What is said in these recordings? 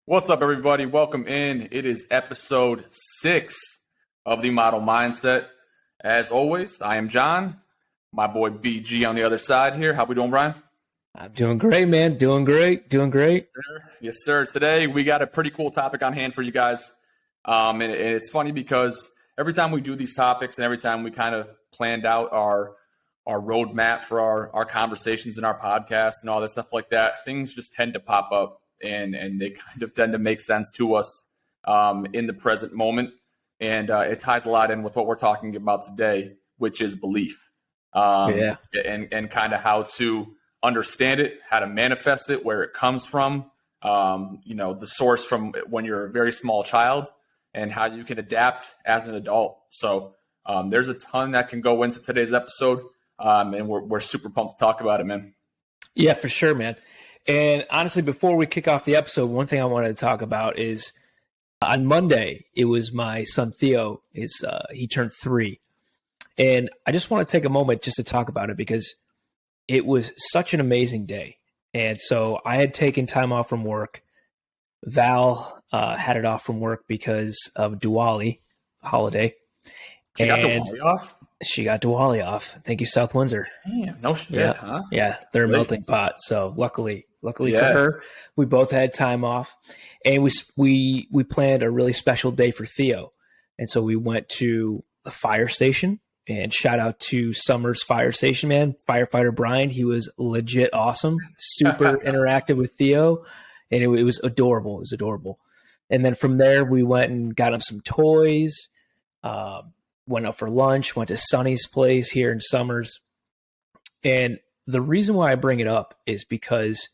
What's up, everybody? Welcome in. It is episode 6 of the Model Mindset. As always, I am John, my boy BG on the other side here. How we doing, Brian? I'm doing great, man. Doing great. Yes, sir. Yes, sir. Today, we got a pretty cool topic on hand for you guys. And it's funny because every time we do these topics and every time we kind of planned out our roadmap for our conversations in our podcast and all that stuff like that, things just tend to pop up. And they kind of tend to make sense to us in the present moment. And it ties a lot in with what we're talking about today, which is belief. And kind of how to understand it, how to manifest it, where it comes from, the source from when you're a very small child, and how you can adapt as an adult. So there's a ton that can go into today's episode, and we're super pumped to talk about it, man. Yeah, for sure, man. And honestly, before we kick off the episode, one thing I wanted to talk about is on Monday, it was my son Theo. He turned 3. And I just want to take a moment just to talk about it because it was such an amazing day. And so I had taken time off from work. Val had it off from work because of Diwali holiday. She got Diwali off? She got Diwali off. Thank you, South Windsor. Damn, no shit, yeah. Huh? Yeah, they're a melting pot. So luckily for her, we both had time off, and we planned a really special day for Theo. And so we went to a fire station, and shout out to Summers Fire Station, man. Firefighter Brian, he was legit awesome, super interactive with Theo, and it was adorable. It was adorable. And then from there, we went and got him some toys. Went out for lunch, went to Sonny's place here in Summers. And the reason why I bring it up is because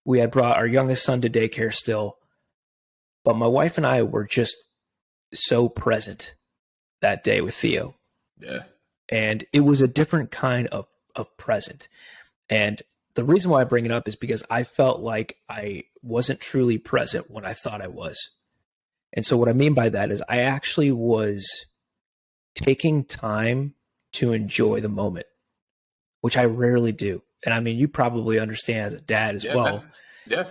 we had brought our youngest son to daycare still, but my wife and I were just so present that day with Theo. Yeah. And it was a different kind of present. And the reason why I bring it up is because I felt like I wasn't truly present when I thought I was. And so what I mean by that is I actually was taking time to enjoy the moment, which I rarely do. And I mean, you probably understand as a dad as well,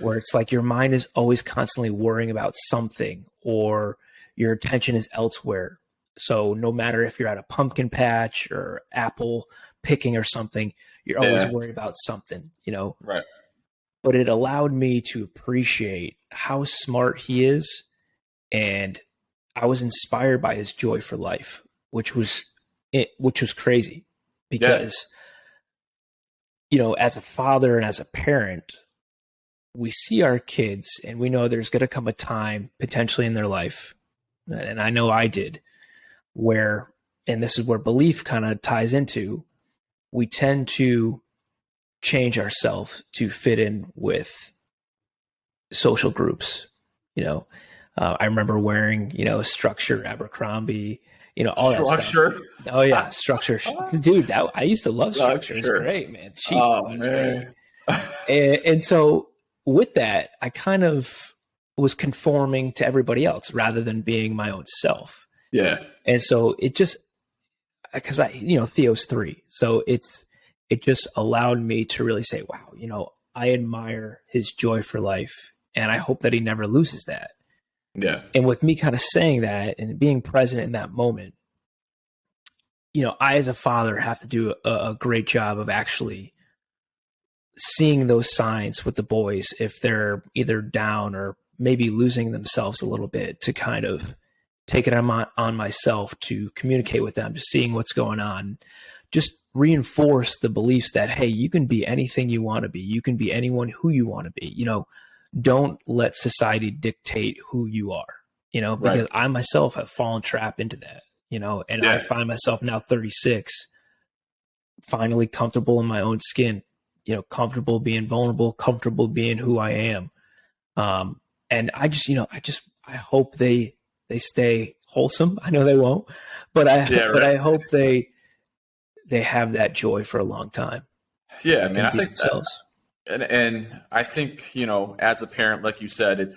where it's like your mind is always constantly worrying about something or your attention is elsewhere. So no matter if you're at a pumpkin patch or apple picking or something, you're always worried about something, Right. But it allowed me to appreciate how smart he is. And I was inspired by his joy for life, which was crazy because, as a father and as a parent, we see our kids and we know there's going to come a time potentially in their life. And I know I did where, and this is where belief kind of ties into, we tend to change ourselves to fit in with social groups. I remember wearing, Structure, Abercrombie, all that Structure. Stuff. Oh yeah, Structure, dude. I used to love Structure. It's great, man. Cheap. Oh man. and so with that, I kind of was conforming to everybody else rather than being my own self. Yeah. And so it just, because Theo's 3, so it just allowed me to really say, wow, I admire his joy for life, and I hope that he never loses that. Yeah. And with me kind of saying that and being present in that moment, I as a father have to do a great job of actually seeing those signs with the boys if they're either down or maybe losing themselves a little bit, to kind of take it on myself to communicate with them, just seeing what's going on, just reinforce the beliefs that, hey, you can be anything you want to be. You can be anyone who you want to be. Don't let society dictate who you are, because I myself have fallen trap into that, and I find myself now 36, finally comfortable in my own skin, comfortable being vulnerable, comfortable being who I am. And I just, I hope they stay wholesome. I know they won't, but I hope they have that joy for a long time. Yeah. I mean, I think themselves. And I think, as a parent, like you said,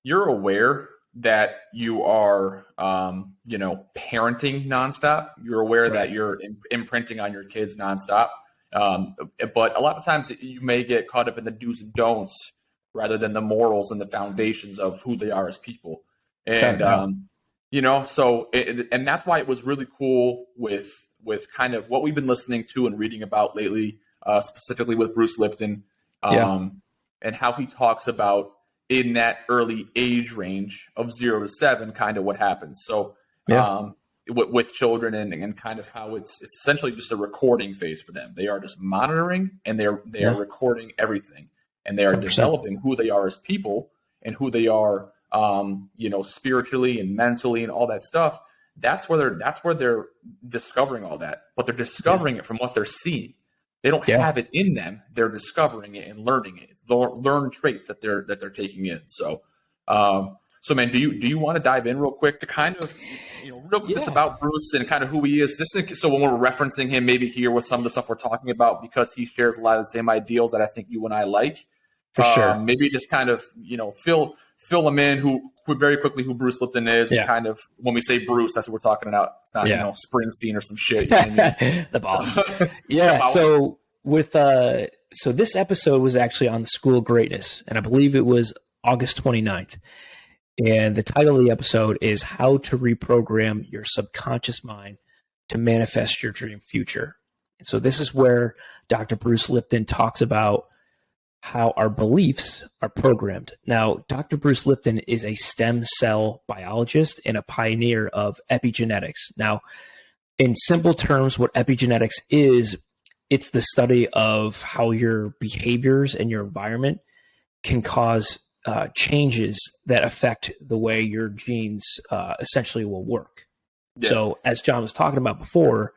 you're aware that you are, parenting nonstop. You're aware that you're imprinting on your kids nonstop. But a lot of times you may get caught up in the do's and don'ts rather than the morals and the foundations of who they are as people. And and that's why it was really cool with kind of what we've been listening to and reading about lately, specifically with Bruce Lipton, and how he talks about in that early age range of 0 to 7, kind of what happens. So with children and kind of how it's essentially just a recording phase for them. They are just monitoring, and they are recording everything, and they are 100%. Developing who they are as people and who they are, spiritually and mentally and all that stuff. That's where they're discovering all that, but they're discovering it from what they're seeing. They don't have it in them. They're discovering it and learning it. Learn traits that they're taking in. So, man, do you want to dive in real quick to kind of, real quick just about Bruce and kind of who he is? So when we're referencing him, maybe here with some of the stuff we're talking about, because he shares a lot of the same ideals that I think you and I like. For sure. Maybe just kind of, fill them in who Bruce Lipton is. And kind of when we say Bruce, that's what we're talking about. It's not, Springsteen or some shit. You know what I mean? The boss. The boss. So so this episode was actually on the School of Greatness, and I believe it was August 29th. And the title of the episode is How to Reprogram Your Subconscious Mind to Manifest Your Dream Future. And so this is where Dr. Bruce Lipton talks about how our beliefs are programmed. Now, Dr. Bruce Lipton is a stem cell biologist and a pioneer of epigenetics. Now, in simple terms, what epigenetics is, it's the study of how your behaviors and your environment can cause changes that affect the way your genes essentially will work. Yeah. So as John was talking about before,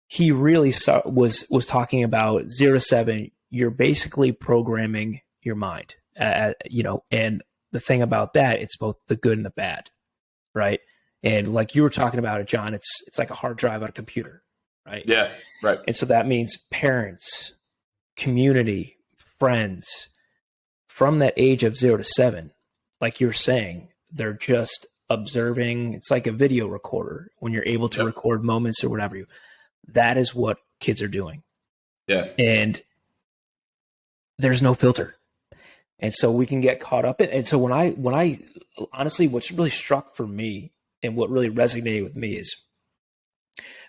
he really was talking about 0 to 7. You're basically programming your mind, and the thing about that, it's both the good and the bad, right? And like you were talking about it, John, it's like a hard drive on a computer, right? Yeah, right. And so that means parents, community, friends, from that age of 0 to 7, like you're saying, they're just observing. It's like a video recorder when you're able to record moments or whatever. That is what kids are doing. Yeah. And there's no filter. And so we can get caught up in. And so when I honestly, what's really struck for me and what really resonated with me is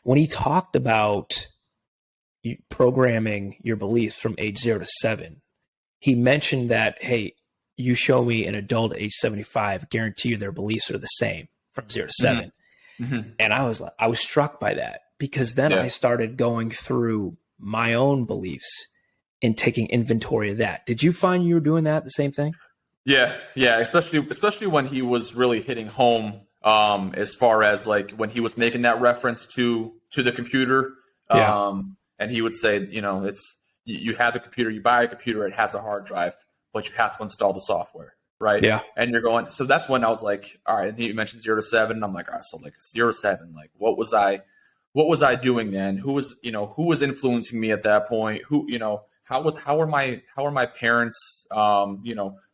when he talked about programming your beliefs from age 0 to 7, he mentioned that, hey, you show me an adult at age 75, guarantee you their beliefs are the same from 0 to 7. Mm-hmm. And I was struck by that, because then I started going through my own beliefs and taking inventory of that. Did you find you were doing that, the same thing? Yeah. Especially when he was really hitting home, as far as like when he was making that reference to the computer. And he would say, it's, you have a computer, you buy a computer, it has a hard drive, but you have to install the software, right? Yeah. And you're going, so that's when I was like, all right, and you mentioned 0 to 7. And I'm like, all right, so like 0 to 7, like what was I doing then? Who was influencing me at that point? How are my parents,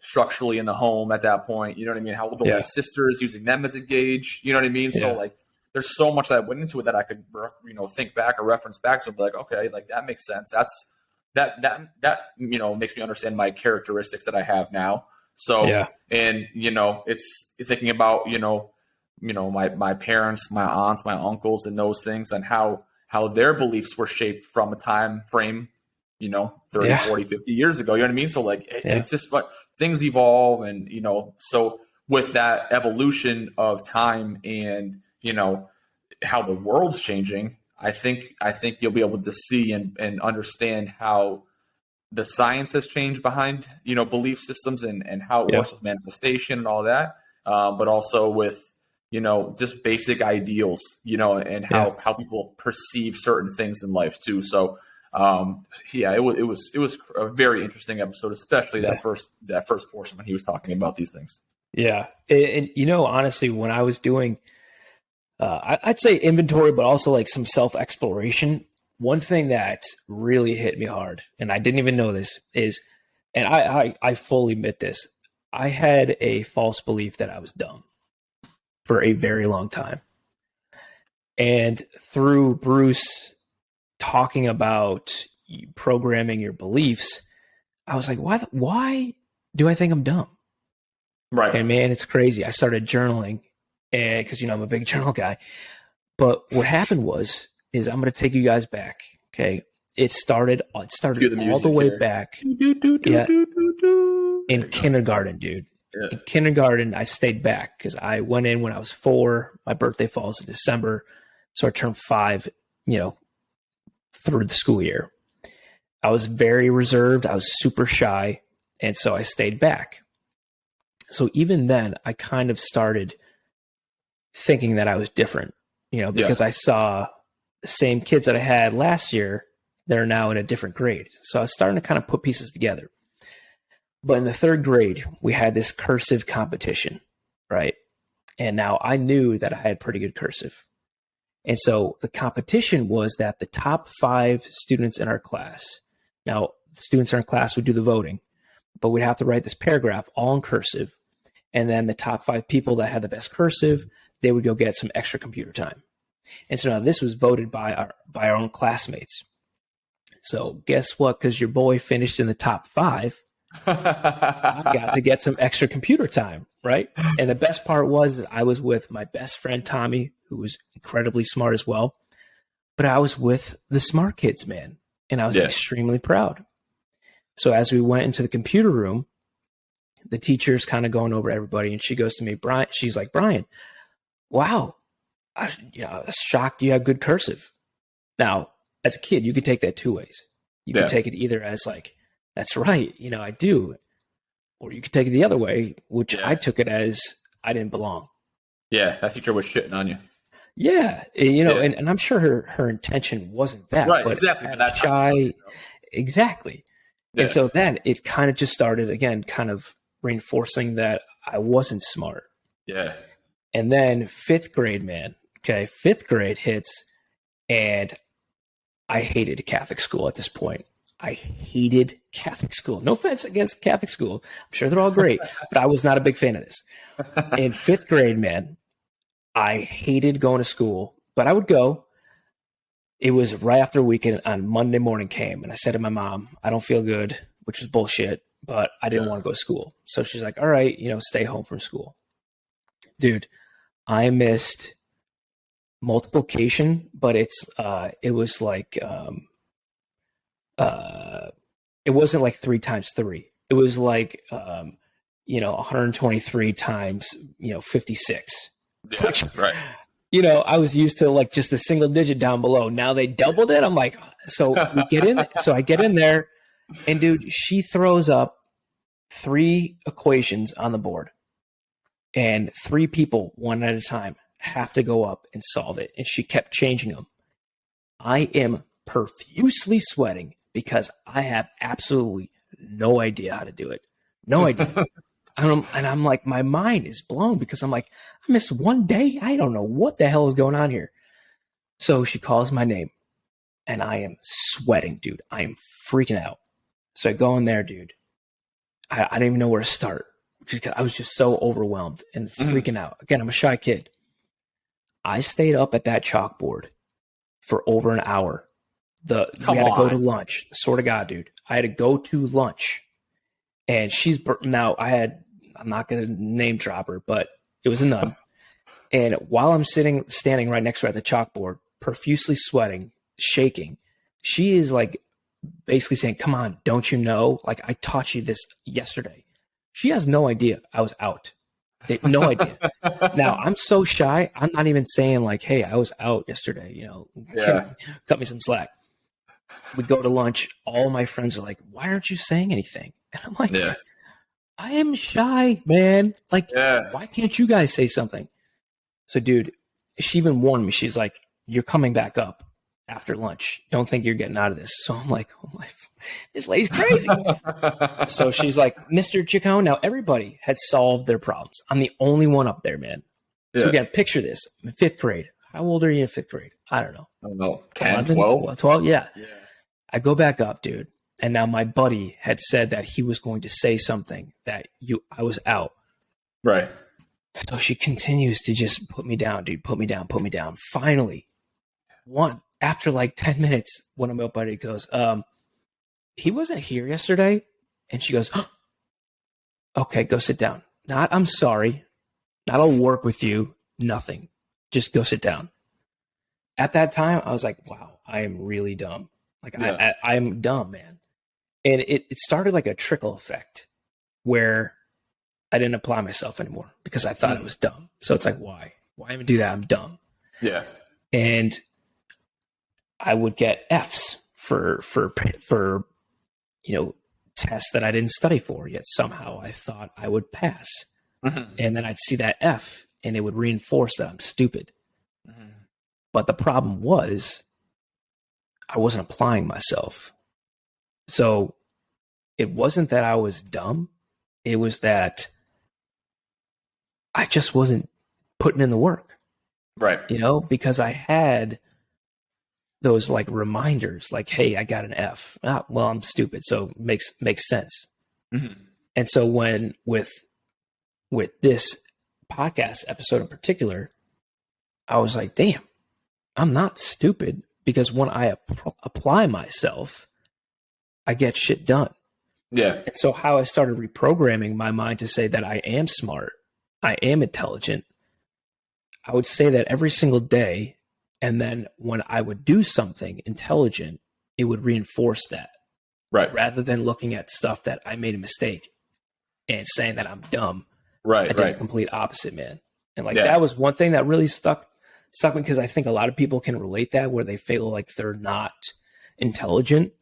structurally in the home at that point? You know what I mean? How were my sisters, using them as a gauge? You know what I mean? Yeah. So like, there's so much that went into it that I could, think back or reference back to, and be like, okay, like that makes sense. That makes me understand my characteristics that I have now. So, and it's thinking about, my parents, my aunts, my uncles, and those things, and how their beliefs were shaped from a time frame, 30, 40, 50 years ago. You know what I mean? So like, it's just like things evolve, and, so with that evolution of time and, how the world's changing, I think you'll be able to see and understand how the science has changed behind, belief systems and how it works with manifestation and all that. But also with, just basic ideals, and how people perceive certain things in life too. So, it was a very interesting episode, especially that first portion when he was talking about these things. Yeah. And honestly, when I was doing, I'd say inventory, but also like some self-exploration, one thing that really hit me hard, and I didn't even know this, is, and I fully admit this, I had a false belief that I was dumb for a very long time. And through Bruce talking about programming your beliefs, I was like, why do I think I'm dumb? Right. And man, it's crazy. I started journaling, and because I'm a big journal guy. But what happened is I'm going to take you guys back. Okay, it started Cue the all the music way here. back Yeah. in kindergarten, dude. Yeah. In kindergarten, I stayed back because I went in when I was 4. My birthday falls in December, so I turned 5. Through the school year, I was very reserved. I was super shy, and so I stayed back. So even then, I kind of started thinking that I was different, because I saw the same kids that I had last year. They're now in a different grade. So I was starting to kind of put pieces together. But in the 3rd grade, we had this cursive competition, right? And now I knew that I had pretty good cursive. And so the competition was that the top 5 students in our class, now students in our class would do the voting, but we'd have to write this paragraph all in cursive. And then the top 5 people that had the best cursive, they would go get some extra computer time. And so now this was voted by our own classmates. So guess what? Because your boy finished in the top 5, I got to get some extra computer time, right? And the best part was I was with my best friend, Tommy, who was incredibly smart as well. But I was with the smart kids, man. And I was extremely proud. So as we went into the computer room, the teacher's kind of going over everybody. And she goes to me, Brian, she's like, Brian, wow, I was shocked you have good cursive. Now, as a kid, you could take that 2 ways. You could take it either as like, that's right, I do. Or you could take it the other way, which I took it as I didn't belong. Yeah, that teacher was shitting on you. Yeah, and I'm sure her intention wasn't that. Right, but exactly. That's shy. Exactly. Yeah. And so then it kind of just started, again, kind of reinforcing that I wasn't smart. Yeah. And then 5th grade, man. Okay, 5th grade hits, and I hated Catholic school at this point. I hated Catholic school. No offense against Catholic school. I'm sure they're all great, but I was not a big fan of this. In 5th grade, man, I hated going to school, but I would go. It was right after a weekend on Monday morning came, and I said to my mom, I don't feel good, which was bullshit, but I didn't want to go to school. So she's like, all right, stay home from school. Dude, I missed multiplication, but it was like, it wasn't like 3 times 3. It was like, 123 times, 56. Yeah, Which, right. I was used to like just a single digit down below. Now they doubled it. I'm like, so we get in. So I get in there, and dude, she throws up 3 equations on the board, and 3 people, one at a time, have to go up and solve it. And she kept changing them. I am profusely sweating because I have absolutely no idea how to do it. No idea. And I'm like, my mind is blown because I'm like, I missed 1 day. I don't know what the hell is going on here. So she calls my name, and I am sweating, dude. I am freaking out. So I go in there, dude. I didn't even know where to start. I was just so overwhelmed and freaking out. Again, I'm a shy kid. I stayed up at that chalkboard for over an hour. We had to go to lunch. Sort of God, dude. I had to go to lunch. And I'm not going to name drop her, but it was a nun. And while I'm standing right next to her at the chalkboard, profusely sweating, shaking, she is like basically saying, come on, don't you know? Like, I taught you this yesterday. She has no idea I was out. No idea. Now, I'm so shy. I'm not even saying like, hey, I was out yesterday, cut me some slack. We go to lunch. All my friends are like, why aren't you saying anything? And I'm like, I am shy, man. Like, why can't you guys say something? So, dude, she even warned me. She's like, you're coming back up after lunch. Don't think you're getting out of this. So I'm like, oh my, this lady's crazy. So she's like, Mr. Chacon. Now everybody had solved their problems. I'm the only one up there, man. So again, picture this. I'm in 5th grade. How old are you in 5th grade? I don't know. 10, 11, 12? 12? Yeah. I go back up, dude. And now my buddy had said that he was going to say something that I was out. Right. So she continues to just put me down, dude. Put me down, put me down. Finally, after like 10 minutes, one of my buddy goes, he wasn't here yesterday. And she goes, Okay, go sit down. Not, I'm sorry. Not, I'll work with you. Nothing. Just go sit down. At that time, I was like, wow, I am really dumb. Like, Yeah. I'm dumb, man. And it started like a trickle effect where I didn't apply myself anymore because I thought it was dumb. So it's like, why? Why even do that? I'm dumb. Yeah. And I would get F's for tests that I didn't study for, yet somehow I thought I would pass. Mm-hmm. And then I'd see that F and it would reinforce that I'm stupid. Mm-hmm. But the problem was I wasn't applying myself. So it wasn't that I was dumb. It was that I just wasn't putting in the work, Right. because I had those like reminders like, hey, I got an F. Ah, well, I'm stupid. So makes sense. Mm-hmm. And so when with this podcast episode in particular, I was like, damn, I'm not stupid, because when I apply myself, I get shit done. Yeah. And so how I started reprogramming my mind to say that I am smart, I am intelligent, I would say that every single day. And then when I would do something intelligent, it would reinforce that. Right. Rather than looking at stuff that I made a mistake and saying that I'm dumb. Right. I did the complete opposite, man. And like, Yeah. that was one thing that really stuck me, because I think a lot of people can relate that, where they feel like they're not intelligent.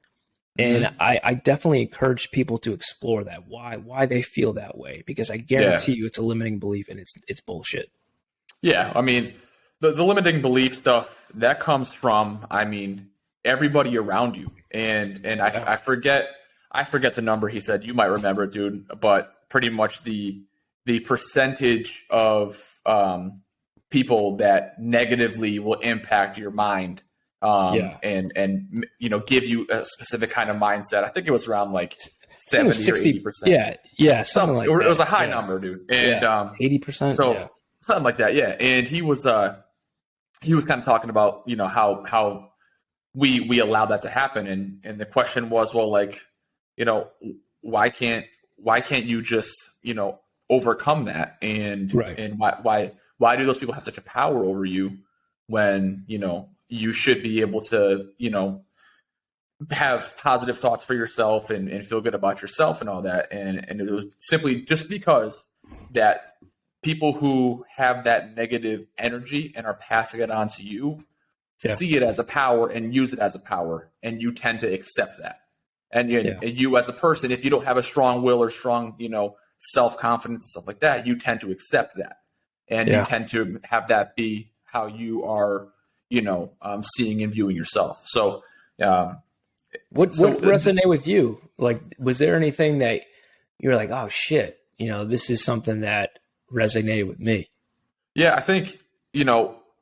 And Mm-hmm. I definitely encourage people to explore that, why they feel that way, because I guarantee you it's a limiting belief and it's bullshit. Yeah. I mean, the limiting belief stuff that comes from, I mean, everybody around you. And I forget the number he said. You might remember it, dude, but pretty much the percentage of people that negatively will impact your mind and give you a specific kind of mindset. I think it was around like 70 or 80%. Yeah, something like that. It was a high number, dude. And 80%. So something like that, yeah. And he was kind of talking about how we allow that to happen, and the question was, well, like, why can't you just overcome that, and why do those people have such a power over you when you should be able to have positive thoughts for yourself and feel good about yourself and all that, and it was simply just because that people who have that negative energy and are passing it on to you see it as a power and use it as a power, and you tend to accept that. And you as a person, if you don't have a strong will or strong, self-confidence and stuff like that, you tend to accept that. And you tend to have that be how you are, seeing and viewing yourself. So, what resonate with you? Like, was there anything that you were like, oh shit, this is something that resonated with me? Yeah, I think,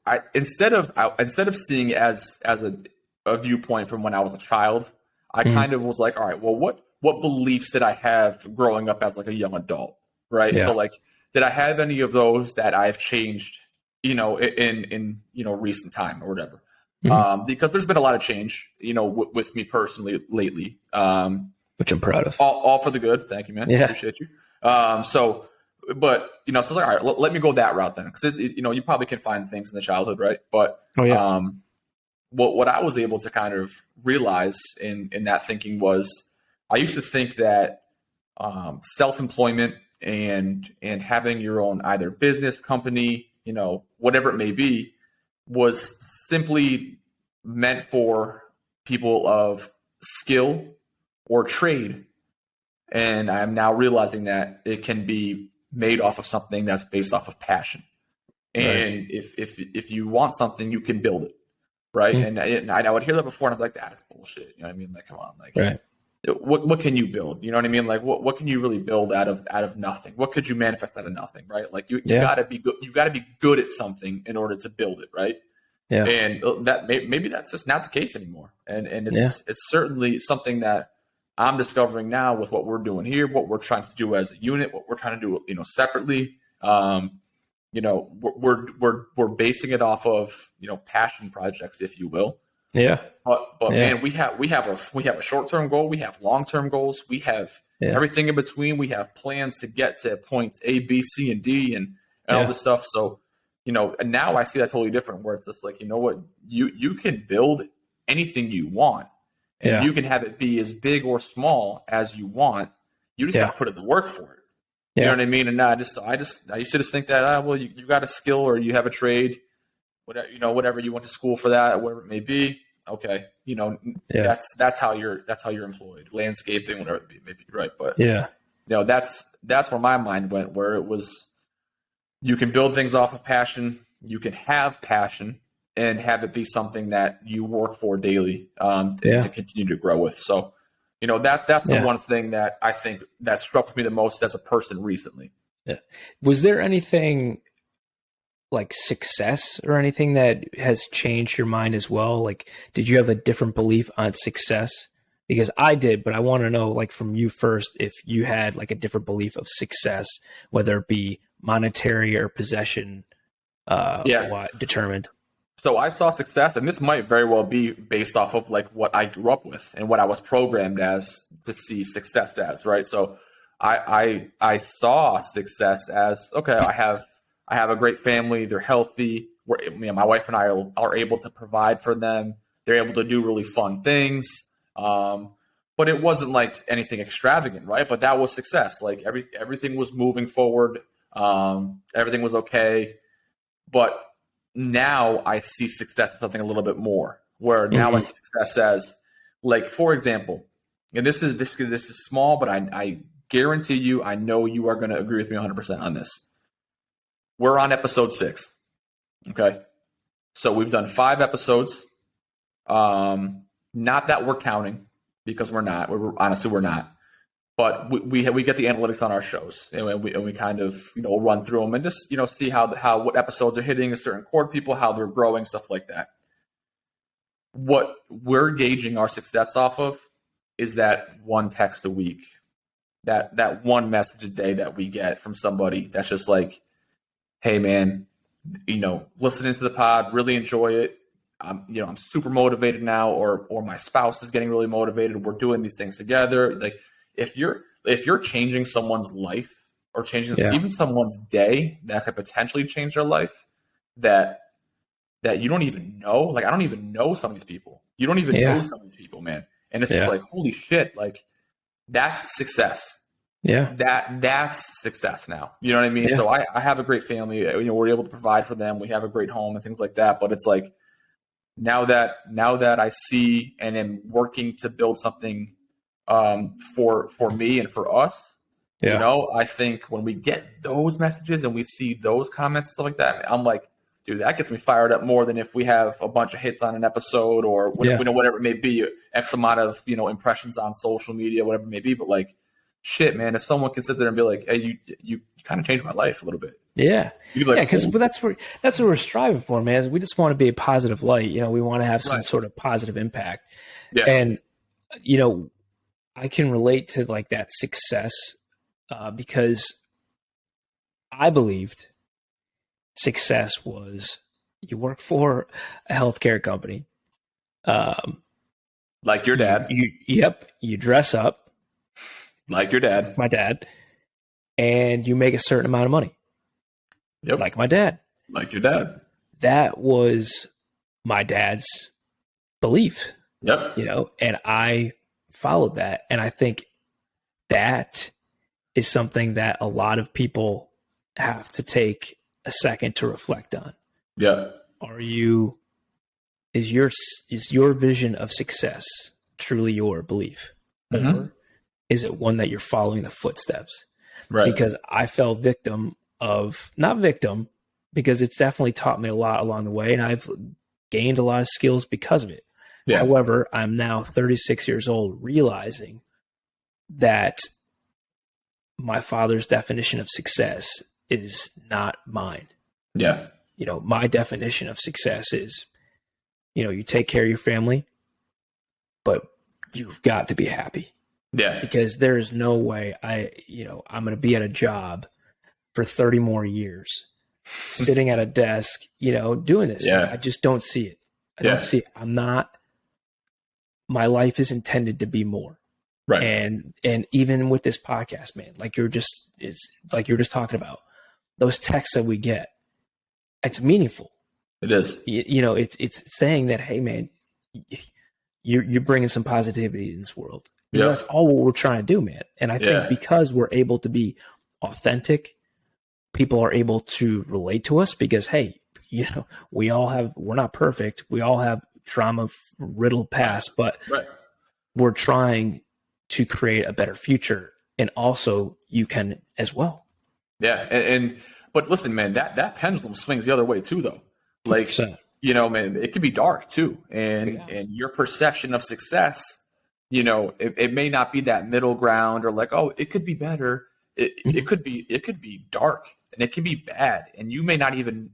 I instead of seeing it as a viewpoint from when I was a child, I kind of was like, all right, well, what beliefs did I have growing up as like a young adult, right? Yeah. So like, did I have any of those that I've changed, in recent time or whatever? Because there's been a lot of change, with me personally lately, which I'm proud of. All for the good. Thank you, man. Yeah. Appreciate you. So it's like, all right, let me go that route then, because you probably can find things in the childhood, right? But what I was able to kind of realize in that thinking was, I used to think that self-employment and having your own either business, company, whatever it may be, was simply meant for people of skill or trade. And I'm now realizing that it can be made off of something that's based off of passion. And if you want something, you can build it. Right. And I would hear that before, and I'm like, that's bullshit. You know what I mean? Like, come on, like, what can you build? You know what I mean? Like, what can you really build out of nothing? What could you manifest out of nothing? Right. Like, you gotta be good. You gotta be good at something in order to build it. Right. Yeah. And that maybe that's just not the case anymore. And it's certainly something that I'm discovering now with what we're doing here, what we're trying to do as a unit, what we're trying to do, separately. We're basing it off of, passion projects, if you will. Yeah. But man, we have a short-term goal. We have long-term goals. We have Yeah. everything in between. We have plans to get to points A, B, C, and D, and all this stuff. So, and now I see that totally different, where it's just like, you know what, you can build anything you want, and you can have it be as big or small as you want. You just got to put in the work for it. You know what I mean? And I used to just think that, well, you got a skill or you have a trade, whatever you went to school for that, whatever it may be. Okay. That's how you're employed. Landscaping, whatever it may be. Right. But that's where my mind went, where it was, you can build things off of passion. You can have passion and have it be something that you work for daily, to continue to grow with. So, that's the one thing that I think that struck me the most as a person recently. Yeah. Was there anything like success or anything that has changed your mind as well? Like, did you have a different belief on success? Because I did, but I want to know, like, from you first, if you had like a different belief of success, whether it be monetary or possession, determined. So I saw success, and this might very well be based off of like what I grew up with and what I was programmed as to see success as, right? So I saw success as, okay, I have a great family, they're healthy, my wife and I are able to provide for them, they're able to do really fun things, but it wasn't like anything extravagant, right? But that was success. Like everything was moving forward, everything was okay, but now I see success as something a little bit more, where now I see success as, like, for example, and this is small, but I guarantee you, I know you are going to agree with me 100% on this. We're on episode 6. Okay. So we've done 5 episodes. Not that we're counting, because we're not, honestly, we're not. But we get the analytics on our shows, and we kind of run through them and just see how what episodes are hitting a certain chord people, how they're growing, stuff like that. What we're gauging our success off of is that one text a week, that one message a day that we get from somebody that's just like, hey man, listening to the pod, really enjoy it. I'm super motivated now, or my spouse is getting really motivated. We're doing these things together. Like, if you're changing someone's life, or changing even someone's day, that could potentially change their life, that you don't even know. Like, I don't even know some of these people. You don't even know some of these people, man. And it's just like, holy shit, like, that's success. Yeah. That's success now. You know what I mean? Yeah. So I have a great family. We're able to provide for them. We have a great home and things like that. But it's like, now that I see and am working to build something for me and for us, I think when we get those messages and we see those comments and stuff like that, I'm like, dude, that gets me fired up more than if we have a bunch of hits on an episode, or whatever it may be, X amount of impressions on social media, whatever it may be. But like, shit, man, if someone can sit there and be like, hey, you kind of changed my life a little bit. Yeah. Like, because that's what we're striving for, man. We just want to be a positive light. We want to have some sort of positive impact. Yeah. And, I can relate to like that success because I believed success was you work for a healthcare company. Like your dad. You dress up. Like your dad. My dad. And you make a certain amount of money. Yep. Like my dad. Like your dad. That was my dad's belief. Yep. And I followed that. And I think that is something that a lot of people have to take a second to reflect on. Yeah. Is your vision of success truly your belief? Mm-hmm. Or is it one that you're following the footsteps? Right. Because I fell not victim, because it's definitely taught me a lot along the way, and I've gained a lot of skills because of it. Yeah. However, I'm now 36 years old, realizing that my father's definition of success is not mine. Yeah. My definition of success is, you take care of your family, but you've got to be happy. Yeah. Because there is no way I'm going to be at a job for 30 more years, sitting at a desk, doing this. Yeah. I just don't see it. I don't see it. My life is intended to be more. Right. And even with this podcast, man, it's like you're just talking about those texts that we get, it's meaningful. It is. It's saying that, hey, man, you're bringing some positivity in this world. Yeah. That's all what we're trying to do, man. And I think because we're able to be authentic, people are able to relate to us because, hey, we're not perfect. We all have trauma riddled past, but we're trying to create a better future. And also you can as well. Yeah. But listen, man, that pendulum swings the other way too, though. Like, 100%. Man, it can be dark too. And your perception of success, it may not be that middle ground or like, oh, it could be better. It could be dark and it can be bad. And you may not even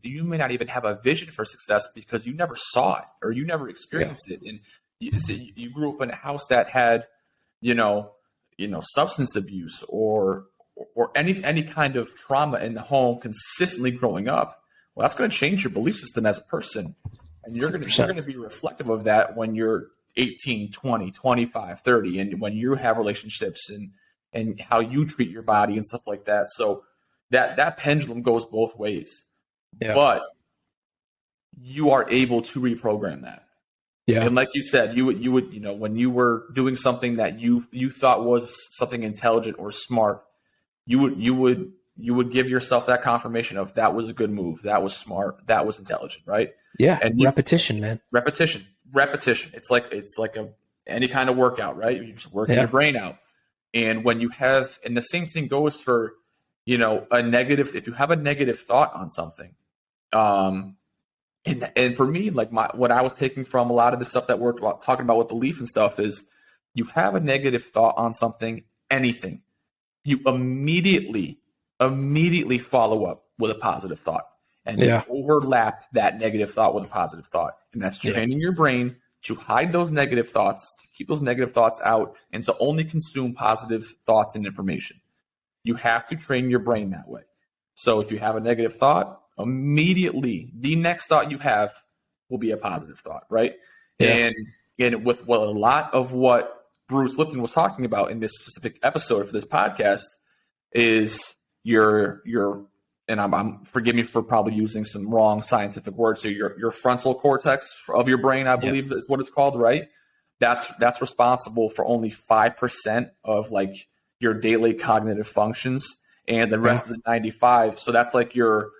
have a vision for success because you never saw it or you never experienced it. And you grew up in a house that had, substance abuse or any kind of trauma in the home consistently growing up. Well, that's going to change your belief system as a person. And you're going to be reflective of that when you're 18, 20, 25, 30, and when you have relationships and how you treat your body and stuff like that. So that pendulum goes both ways. Yeah. But you are able to reprogram that. Yeah. And like you said, you would, when you were doing something that you thought was something intelligent or smart, you would give yourself that confirmation of that was a good move, that was smart, that was intelligent, right? Yeah. And repetition, man. Repetition. It's like any kind of workout, right? You're just working your brain out. And when you have, and the same thing goes for, if you have a negative thought on something, and for me, like what I was taking from a lot of the stuff that we're talking about with belief and stuff is you have a negative thought on something, anything, you immediately follow up with a positive thought and then overlap that negative thought with a positive thought. And that's training your brain to hide those negative thoughts, to keep those negative thoughts out, and to only consume positive thoughts and information. You have to train your brain that way. So if you have a negative thought, immediately the next thought you have will be a positive thought, right? Yeah. And with a lot of what Bruce Lipton was talking about in this specific episode for this podcast is and I'm forgive me for probably using some wrong scientific words here, your frontal cortex of your brain, I believe is what it's called, right? That's responsible for only 5% of like your daily cognitive functions, and the rest of the 95. So that's like your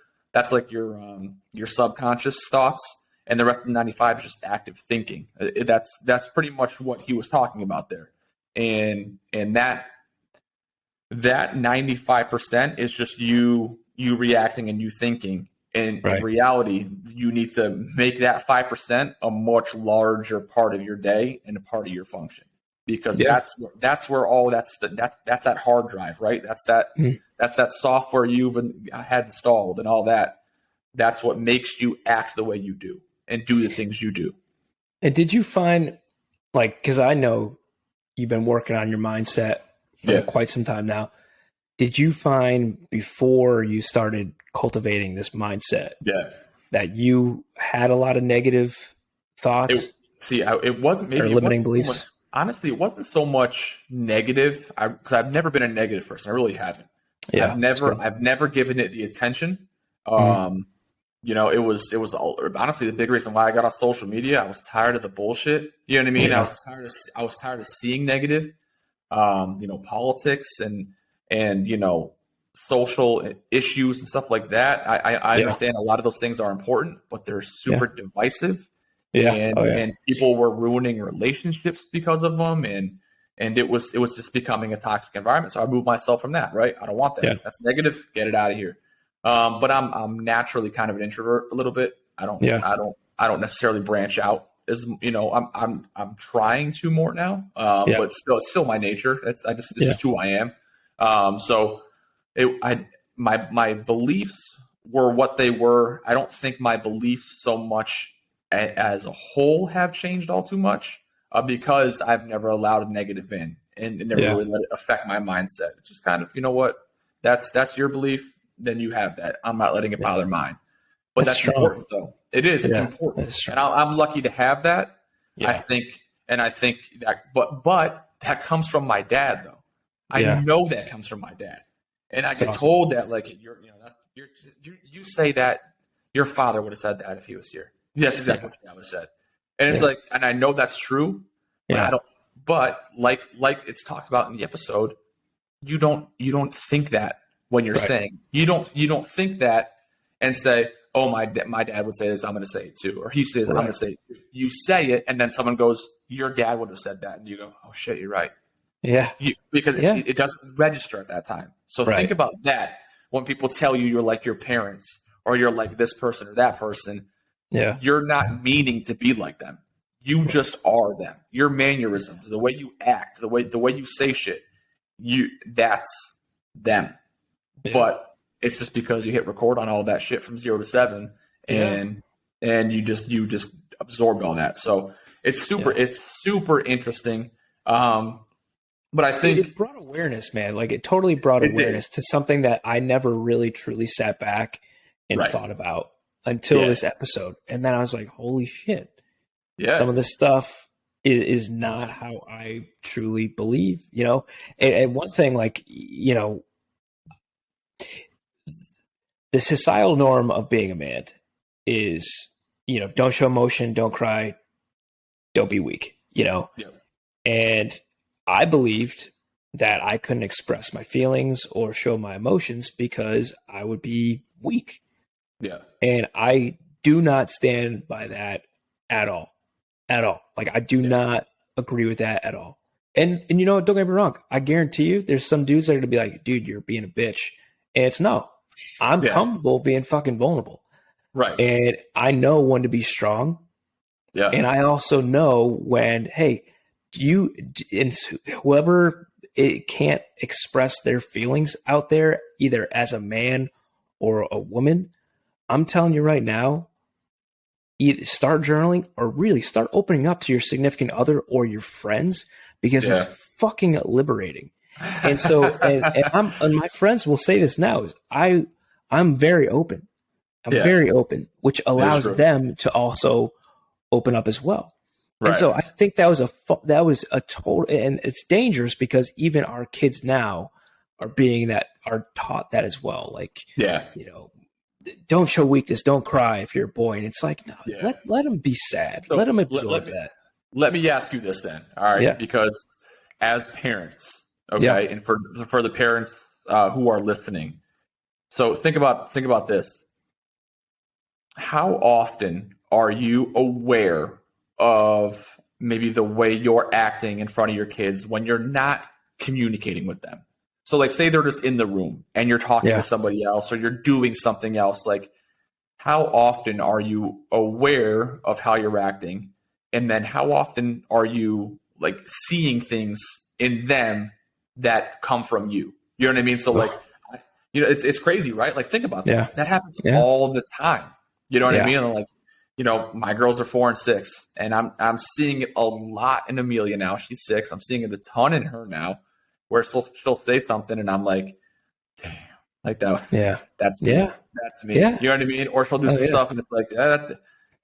subconscious thoughts, and the rest of the 95 is just active thinking. That's pretty much what he was talking about there, and that 95% is just you reacting and you thinking. And in reality, you need to make that 5% a much larger part of your day and a part of your function, because that's where all that's that hard drive, right? That's that software you've had installed and all that. That's what makes you act the way you do and do the things you do. And did you find, like, because I know you've been working on your mindset for quite some time now. Did you find before you started cultivating this mindset that you had a lot of negative thoughts? It wasn't maybe or limiting beliefs. Honestly, it wasn't so much negative because I've never been a negative person. I really haven't. Yeah, I've never given it the attention. It was honestly the big reason why I got off social media. I was tired of the bullshit. You know what I mean? Yeah. I was tired of seeing negative, politics and social issues and stuff like that. I understand a lot of those things are important, but they're super divisive. And people were ruining relationships because of them, and it was just becoming a toxic environment. So I moved myself from that. Right? I don't want that. That's negative. Get it out of here. But I'm naturally kind of an introvert a little bit. I don't necessarily branch out as I'm trying to more now. But it's still my nature. It's just who I am. My beliefs were what they were. I don't think my beliefs so much as a whole have changed all too much because I've never allowed a negative in and never really let it affect my mindset. It's just kind of, you know what, that's your belief. Then you have that. I'm not letting it bother mine. But that's important, though. It is. It's important. And I'm lucky to have that. I think that. But that comes from my dad, though. I know that comes from my dad. And I get told that, like, you say that your father would have said that if he was here. That's exactly what your dad would have said. And it's like, and I know that's true, but I don't. But like it's talked about in the episode, you don't think that when you're saying you don't think that and say, oh, my dad would say this, I'm going to say it too, or he says I'm going to say it too. You say it, and then someone goes, your dad would have said that, and you go, oh shit, you're right. Yeah, because it doesn't register at that time. So think about that when people tell you you're like your parents or you're like this person or that person. Yeah, you're not meaning to be like them. You just are them. Your mannerisms, the way you act, the way you say shit, that's them. Yeah. But it's just because you hit record on all that shit from 0 to 7, and you just absorbed all that. So it's super interesting. But I think it brought awareness, man. Like it totally brought awareness to something that I never really truly sat back and thought about until this episode. And then I was like, holy shit. Yeah. Some of this stuff is not how I truly believe, you know? And one thing, like, you know, the societal norm of being a man is, you know, don't show emotion, don't cry, don't be weak, you know? Yeah. And I believed that I couldn't express my feelings or show my emotions because I would be weak. Yeah. And I do not stand by that at all. At all. Like I do not agree with that at all. And you know what, don't get me wrong. I guarantee you there's some dudes that are gonna be like, dude, you're being a bitch. And it's no. I'm comfortable being fucking vulnerable. Right. And I know when to be strong. Yeah. And I also know when, hey, whoever it can't express their feelings out there, either as a man or a woman, I'm telling you right now, either start journaling or really start opening up to your significant other or your friends, because it's fucking liberating. And so, and my friends will say this now, is I'm very open. I'm very open, which allows them to also open up as well. Right. And so I think that was a total, and it's dangerous because even our kids now are taught that as well. Like, you know, don't show weakness, don't cry if you're a boy. And it's like, no, let them be sad. So let them absorb that. Let me ask you this then. All right. Yeah. Because as parents, okay. And for the parents who are listening. So think about this. How often are you aware of maybe the way you're acting in front of your kids when you're not communicating with them? So like say they're just in the room and you're talking to somebody else or you're doing something else. Like how often are you aware of how you're acting? And then how often are you like seeing things in them that come from you? You know what I mean? So like, you know, it's crazy, right? Like think about that. Yeah. That happens all the time. You know what I mean? And like, you know, my girls are 4 and 6, and I'm seeing it a lot in Amelia now. She's 6. I'm seeing it a ton in her now, where she'll say something, and I'm like, damn, like that. Yeah, that's me. Yeah. That's me. Yeah. You know what I mean? Or she'll do some stuff, and it's like,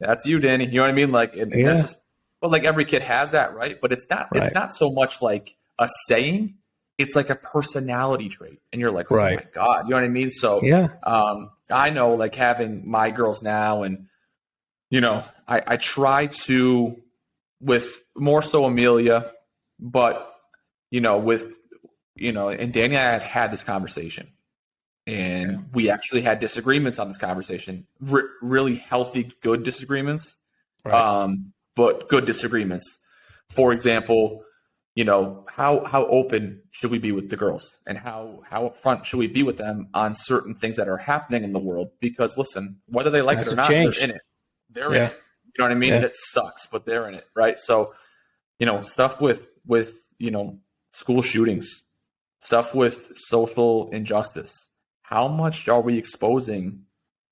that's you, Danny. You know what I mean? Like, and that's just, but like every kid has that, right? But it's not. It's not so much like a saying. It's like a personality trait, and you're like, oh my god, you know what I mean? So I know, like having my girls now, and you know, I try to, with more so Amelia, but, you know, and Danny and I had this conversation, and we actually had disagreements on this conversation, really healthy, good disagreements, but good disagreements. For example, you know, how open should we be with the girls, and how upfront should we be with them on certain things that are happening in the world? Because listen, whether they like it or not, they're in it. They're in it. You know what I mean? And it sucks, but they're in it, right? So, you know, stuff with you know, school shootings, stuff with social injustice. How much are we exposing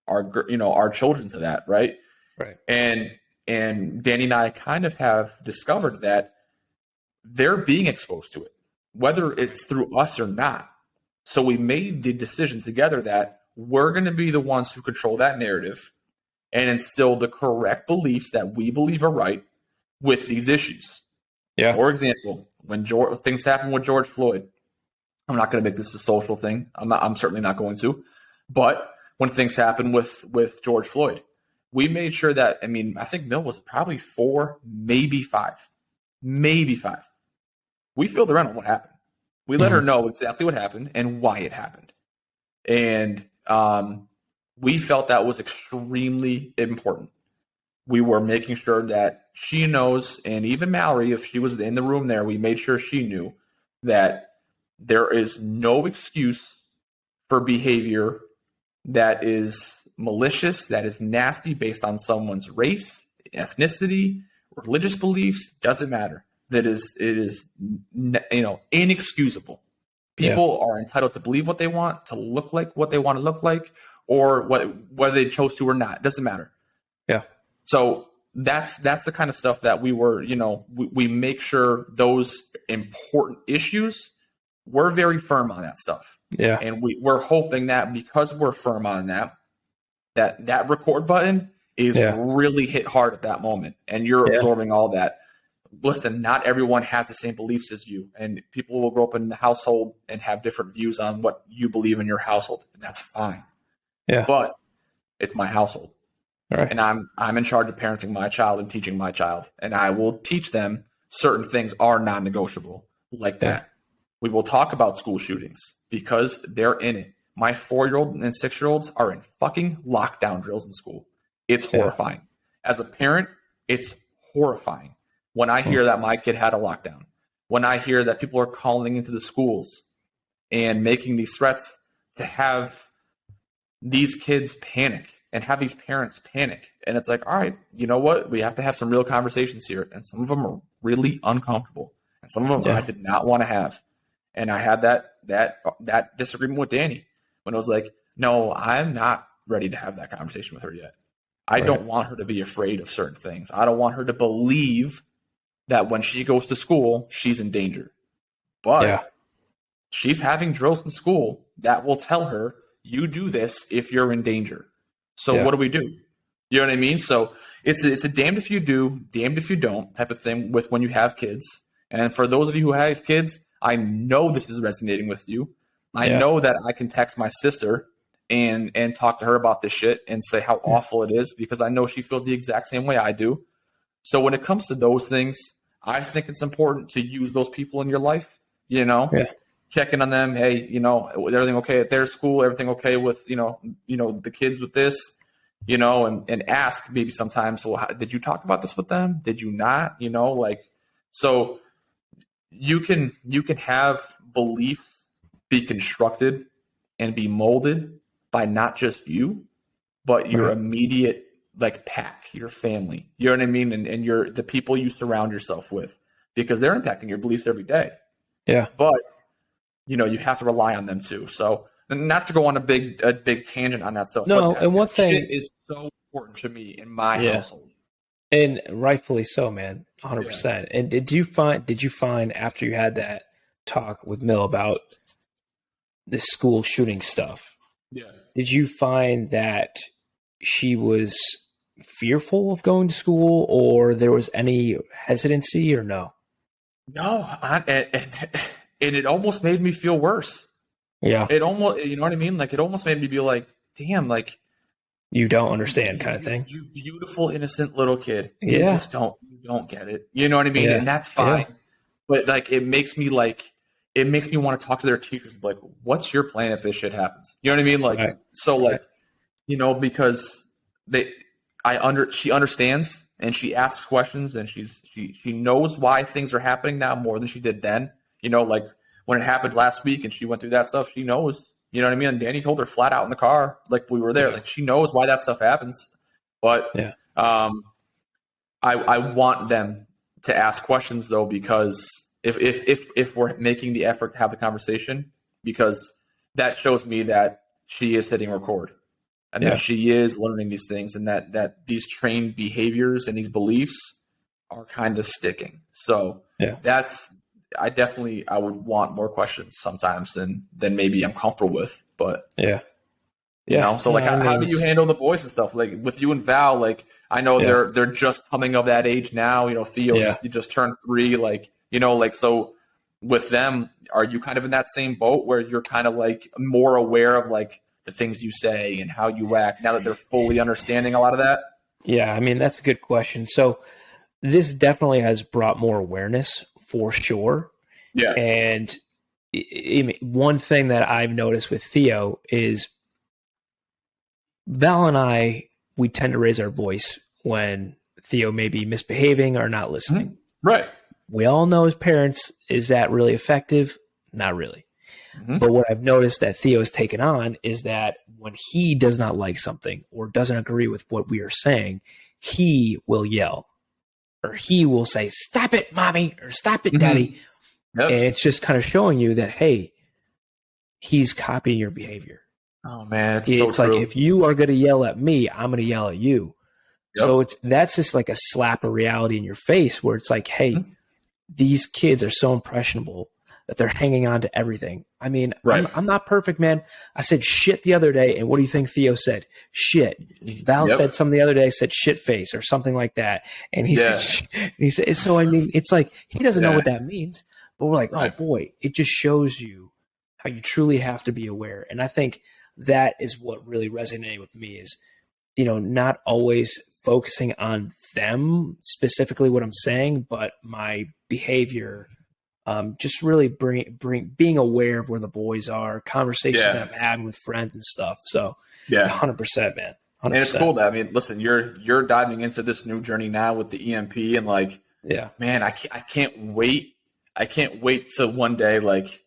our children to that, right? Right. And Danny and I kind of have discovered that they're being exposed to it, whether it's through us or not. So we made the decision together that we're going to be the ones who control that narrative and instill the correct beliefs that we believe are right with these issues. Yeah. For example, when things happened with George Floyd, I'm not going to make this a social thing. I'm certainly not going to. But when things happened with George Floyd, we made sure that, I mean, I think Mill was probably 4, maybe 5. Maybe 5. We filled her in on what happened. We let her know exactly what happened and why it happened. And we felt that was extremely important. We were making sure that she knows, and even Mallory, if she was in the room there, we made sure she knew that there is no excuse for behavior that is malicious, that is nasty based on someone's race, ethnicity, religious beliefs, doesn't matter. It is inexcusable. People are entitled to believe what they want, to look like what they want to look like, or whether they chose to or not. It doesn't matter. Yeah. So that's the kind of stuff that we were, we make sure those important issues, we're very firm on that stuff. Yeah. And we're hoping that because we're firm on that record button is really hit hard at that moment. And you're absorbing all that. Listen, not everyone has the same beliefs as you, and people will grow up in the household and have different views on what you believe in your household, and that's fine. Yeah. But it's my household. All right. And I'm in charge of parenting my child and teaching my child, and I will teach them certain things are non-negotiable like that. We will talk about school shootings because they're in it. My 4-year-old and 6-year-olds are in fucking lockdown drills in school. It's horrifying. As a parent, it's horrifying. When I hear that my kid had a lockdown, when I hear that people are calling into the schools and making these threats to have these kids panic and have these parents panic. And it's like, all right, you know what? We have to have some real conversations here. And some of them are really uncomfortable. And some of them I did not want to have. And I had that disagreement with Danny when it was like, no, I'm not ready to have that conversation with her yet. I don't want her to be afraid of certain things. I don't want her to believe that when she goes to school, she's in danger. But she's having drills in school that will tell her, you do this if you're in danger. So what do we do? You know what I mean? So it's a damned if you do, damned if you don't type of thing with when you have kids. And for those of you who have kids, I know this is resonating with you. I know that I can text my sister and talk to her about this shit and say how awful it is, because I know she feels the exact same way I do. So when it comes to those things, I think it's important to use those people in your life, checking on them. Hey, everything okay at their school? Everything okay with, the kids with this, and ask maybe sometimes, well, did you talk about this with them? Did you not? So you can have beliefs be constructed and be molded by not just you, but your immediate pack, your family, you know what I mean? And the people you surround yourself with, because they're impacting your beliefs every day. Yeah. But, you have to rely on them too. So not to go on a big tangent on that stuff. No, but and one thing is so important to me in my household. And rightfully so, man. 100%. Yeah. And did you find after you had that talk with Mill about the school shooting stuff, did you find that she was fearful of going to school, or there was any hesitancy, or no? No, and it almost made me feel worse. Yeah. It almost, you know what I mean? It almost made me be like, damn, you don't understand kind of thing. You beautiful, innocent little kid. You just don't get it. You know what I mean? Yeah. And that's fine. Yeah. But it makes me want to talk to their teachers. Like, what's your plan if this shit happens? You know what I mean? Because she understands and she asks questions, and she knows why things are happening now more than she did then. When it happened last week and she went through that stuff, she knows. You know what I mean? And Danny told her flat out in the car, we were there. She knows why that stuff happens. But I want them to ask questions though, because if we're making the effort to have the conversation, because that shows me that she is hitting record, and that she is learning these things, and that these trained behaviors and these beliefs are kind of sticking. So I would want more questions sometimes than maybe I'm comfortable with, but how do you handle the boys and stuff? With you and Val, I know they're just coming of that age now, Theo, you just turned 3, so with them, are you kind of in that same boat where you're kind of like more aware of like the things you say and how you act now that they're fully understanding a lot of that? Yeah, I mean, that's a good question. So this definitely has brought more awareness for sure. Yeah. And one thing that I've noticed with Theo is Val and I, we tend to raise our voice when Theo may be misbehaving or not listening. Mm-hmm. Right. We all know as parents, is that really effective? Not really. Mm-hmm. But what I've noticed that Theo has taken on is that when he does not like something or doesn't agree with what we are saying, he will yell or he will say, "Stop it, mommy," or "Stop it, daddy." Mm-hmm. Yep. And it's just kind of showing you that, hey, he's copying your behavior. Oh man, it's so like, true. if you are going to yell at me, I'm going to yell at you. Yep. So that's just like a slap of reality in your face where it's like, hey, Mm-hmm. these kids are so impressionable that they're hanging on to everything. I mean, Right. I'm not perfect, man. I said shit the other day, and what do you think Theo said? Shit. Val Yep. said something the other day, said shit face or something like that. And he said, so I mean, it's like he doesn't know what that means, but we're like, Right. oh boy, it just shows you how you truly have to be aware. And I think that is what really resonated with me is, not always focusing on them specifically what I'm saying, but my behavior. Just really being aware of where the boys are, conversations that I'm having with friends and stuff. So 100%, man. 100%. And it's cool that, I mean, listen, you're diving into this new journey now with the EMP, and like, man, I can't wait. I can't wait to one day like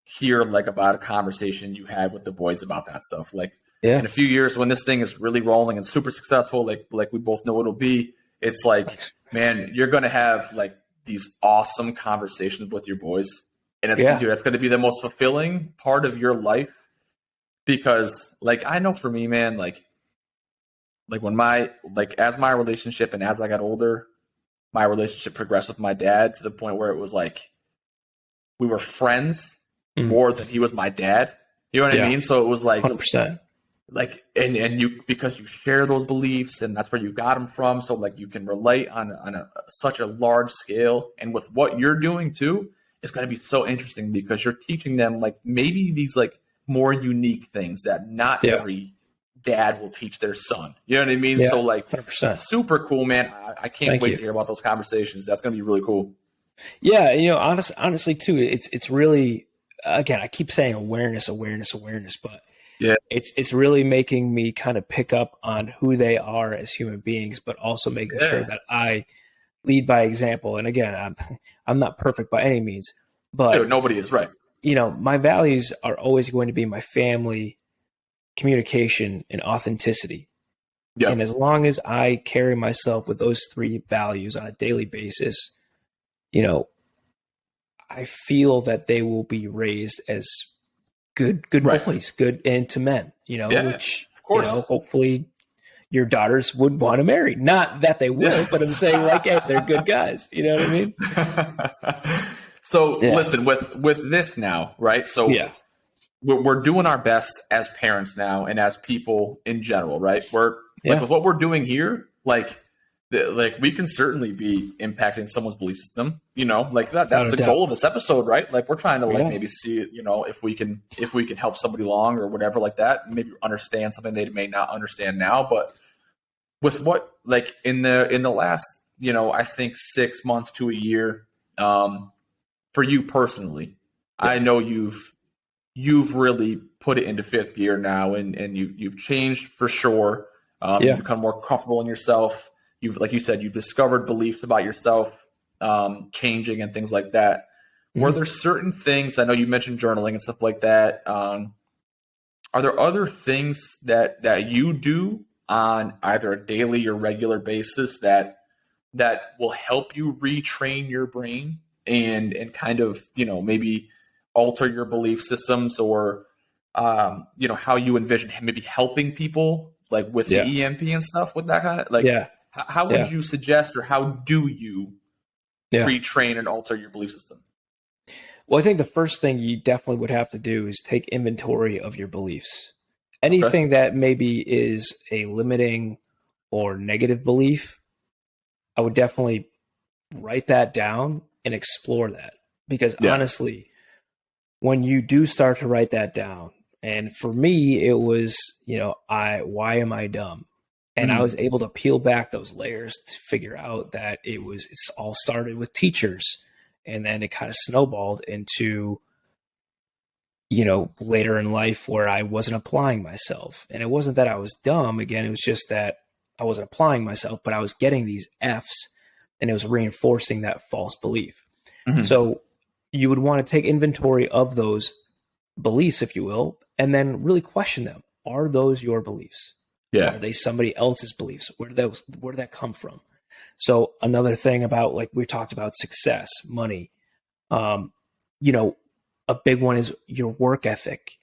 hear like about a conversation you had with the boys about that stuff. Like in a few years when this thing is really rolling and super successful, like we both know it'll be, it's like, man, you're gonna have like these awesome conversations with your boys, and it's that's going to be the most fulfilling part of your life, because like I know for me, man, like when as my relationship and as I got older, my relationship progressed with my dad to the point where it was like we were friends more than he was my dad. You know what I mean? So it was like 100%. Like, and you, because you share those beliefs and that's where you got them from. So like you can relate on such a large scale. And with what you're doing too, it's going to be so interesting because you're teaching them like maybe these like more unique things that not every dad will teach their son. You know what I mean? So like 100%. Super cool, man. I can't wait to hear about those conversations. That's going to be really cool. Yeah. Honestly too, it's really, again, I keep saying awareness, but it's really making me kind of pick up on who they are as human beings, but also making sure that I lead by example. And again, I'm not perfect by any means, but nobody is, right. My values are always going to be my family, communication, and authenticity. Yep. And as long as I carry myself with those three values on a daily basis, I feel that they will be raised as good boys, good and to men, which, of course. Hopefully your daughters would want to marry. Not that they will, but I'm saying like, hey, they're good guys. You know what I mean? So listen, with this now, right? So we're doing our best as parents now and as people in general, right? We're like with what we're doing here, like we can certainly be impacting someone's belief system, like that's the goal of this episode, right? Like we're trying to maybe see, if we can help somebody along or whatever like that, maybe understand something they may not understand now. But with what, like in the last, I think 6 months to a year, for you personally, I know you've really put it into fifth gear now and you've changed for sure. You've become more comfortable in yourself. Like you said, you've discovered beliefs about yourself, changing and things like that. Mm-hmm. Were there certain things, I know you mentioned journaling and stuff like that. Are there other things that you do on either a daily or regular basis that will help you retrain your brain and kind of, maybe alter your belief systems or, how you envision maybe helping people like with the EMP and stuff with that kind of like, how would you suggest or how do you retrain and alter your belief system? Well, I think the first thing you definitely would have to do is take inventory of your beliefs. Anything that maybe is a limiting or negative belief, I would definitely write that down and explore that. because honestly, when you do start to write that down, and for me, it was, why am I dumb? And I was able to peel back those layers to figure out that it's all started with teachers. And then it kind of snowballed into, later in life where I wasn't applying myself. And it wasn't that I was dumb. Again, it was just that I wasn't applying myself, but I was getting these F's and it was reinforcing that false belief. So you would want to take inventory of those beliefs, if you will, and then really question them. Are those your beliefs? Yeah. Are they somebody else's beliefs? Where did that come from? So another thing about, like we talked about, success, money, a big one is your work ethic.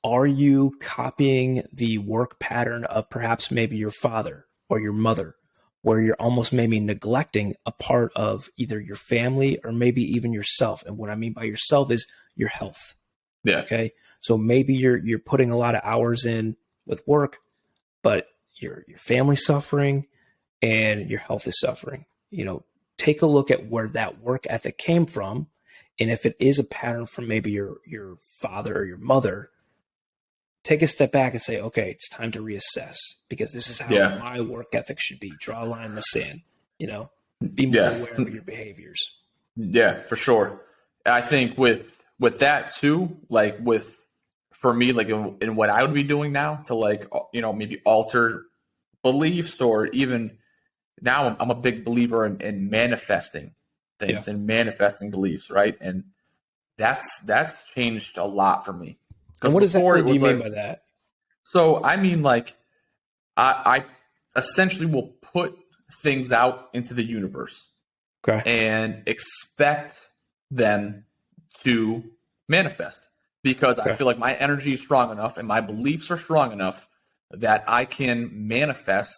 Are you copying the work pattern of perhaps maybe your father or your mother, where you're almost maybe neglecting a part of either your family or maybe even yourself? And what I mean by yourself is your health. Yeah. Okay. So maybe you're putting a lot of hours in with work, but your family's suffering and your health is suffering. Take a look at where that work ethic came from. And if it is a pattern from maybe your father or your mother, take a step back and say, okay, it's time to reassess, because this is how my work ethic should be. Draw a line in the sand, be more aware of your behaviors. Yeah, for sure. I think with that too, like for me, like in what I would be doing now to maybe alter beliefs, or even now I'm a big believer in manifesting things and manifesting beliefs, right? And that's changed a lot for me. And what exactly do you mean by that? So I mean, like, I essentially will put things out into the universe, and expect them to manifest, because I feel like my energy is strong enough and my beliefs are strong enough that I can manifest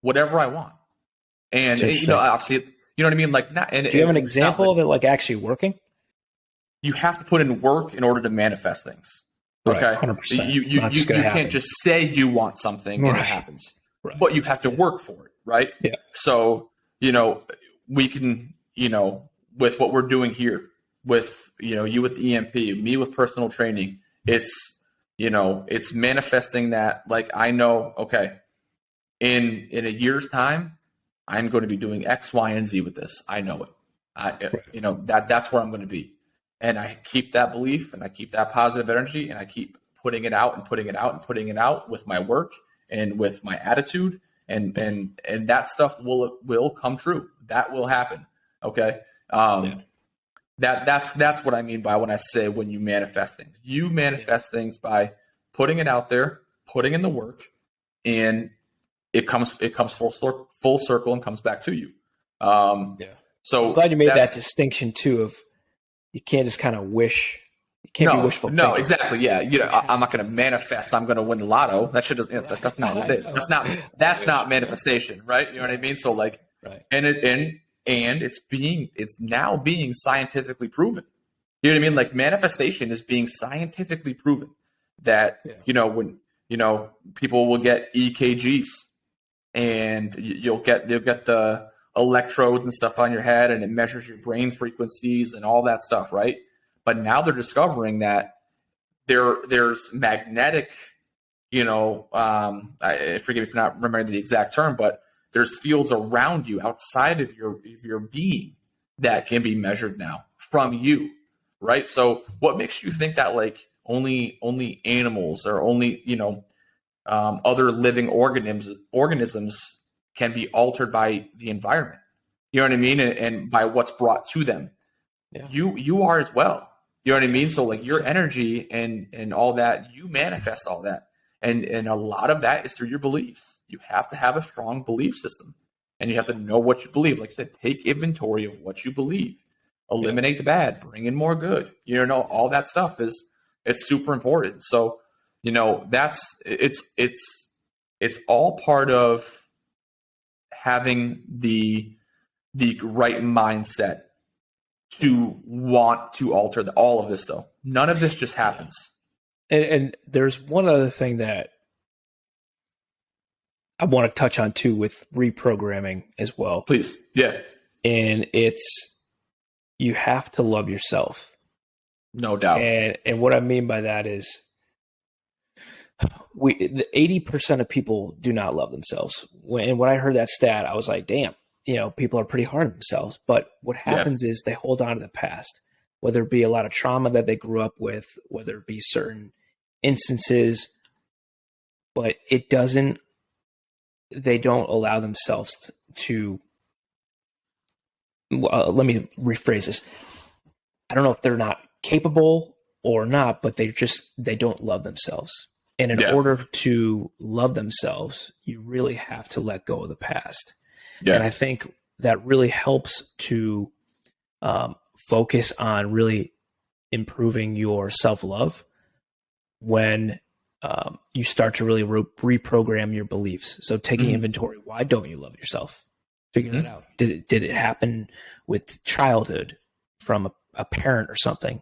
whatever I want. And obviously, you know what I mean? Like, not. And do you have an example of it, like actually working? You have to put in work in order to manifest things. Okay, right, 100%. You can't just say you want something and it happens, but you have to work for it, right? Yeah. So we can, with what we're doing here, with you with the EMP, me with personal training, it's manifesting that. Like, I know, okay, in a year's time, I'm going to be doing X, Y, and Z with this. I know it. That's where I'm going to be. And I keep that belief and I keep that positive energy and I keep putting it out and putting it out and putting it out with my work and with my attitude, and that stuff will come true. That will happen. Okay. That's what I mean by when I say, when you manifest things. You manifest things by putting it out there, putting in the work, and it comes full circle and comes back to you. So I'm glad you made that distinction too, of you can't just kind of wish. You can't be wishful thinking. No, exactly. Yeah. I'm not going to manifest I'm going to win the lotto. That should, that's not what it is. That's not manifestation, right? You know what I mean? So like, and it's now being scientifically proven. You know what I mean? Like, manifestation is being scientifically proven that, when, people will get EKGs and you'll get the electrodes and stuff on your head, and it measures your brain frequencies and all that stuff, right? But now they're discovering that there's magnetic, forgive me for not remembering the exact term, but there's fields around you outside of your being that can be measured now from you, right? So what makes you think that like only animals or only other living organisms can be altered by the environment? You know what I mean? And by what's brought to them. Yeah. You are as well. You know what I mean? So like, your energy and all that, you manifest all that. And a lot of that is through your beliefs. You have to have a strong belief system, and you have to know what you believe. Like you said, take inventory of what you believe, eliminate the bad, bring in more good. All that stuff it's super important. So, it's all part of having the right mindset to want to alter all of this, though. None of this just happens. And there's one other thing that I want to touch on too, with reprogramming as well. Please. Yeah. And it's you have to love yourself. No doubt. And what I mean by that is the 80% of people do not love themselves. When I heard that stat, I was like, damn, people are pretty hard on themselves. But what happens is they hold on to the past, whether it be a lot of trauma that they grew up with, whether it be certain instances, but they don't allow themselves to let me rephrase this. I don't know if they're not capable or not, but they don't love themselves. And in order to love themselves, you really have to let go of the past. Yeah. And I think that really helps to focus on really improving your self-love when you start to really reprogram your beliefs. So taking inventory, why don't you love yourself? Figure that out. Did it happen with childhood from a parent or something?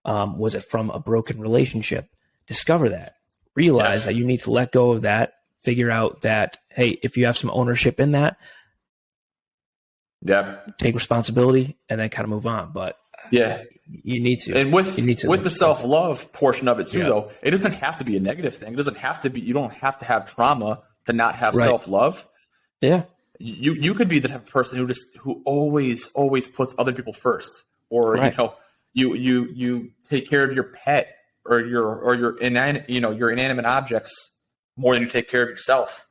Was it from a broken relationship? Discover that. Realize that you need to let go of that. Figure out that, hey, if you have some ownership in that, take responsibility and then kind of move on. But you need to. And with the self-love portion of it too, though, it doesn't have to be a negative thing. It doesn't have to be. You don't have to have trauma to not have self-love. Yeah. You could be the type of person who always puts other people first, or you take care of your pet or your inanimate objects more than you take care of yourself.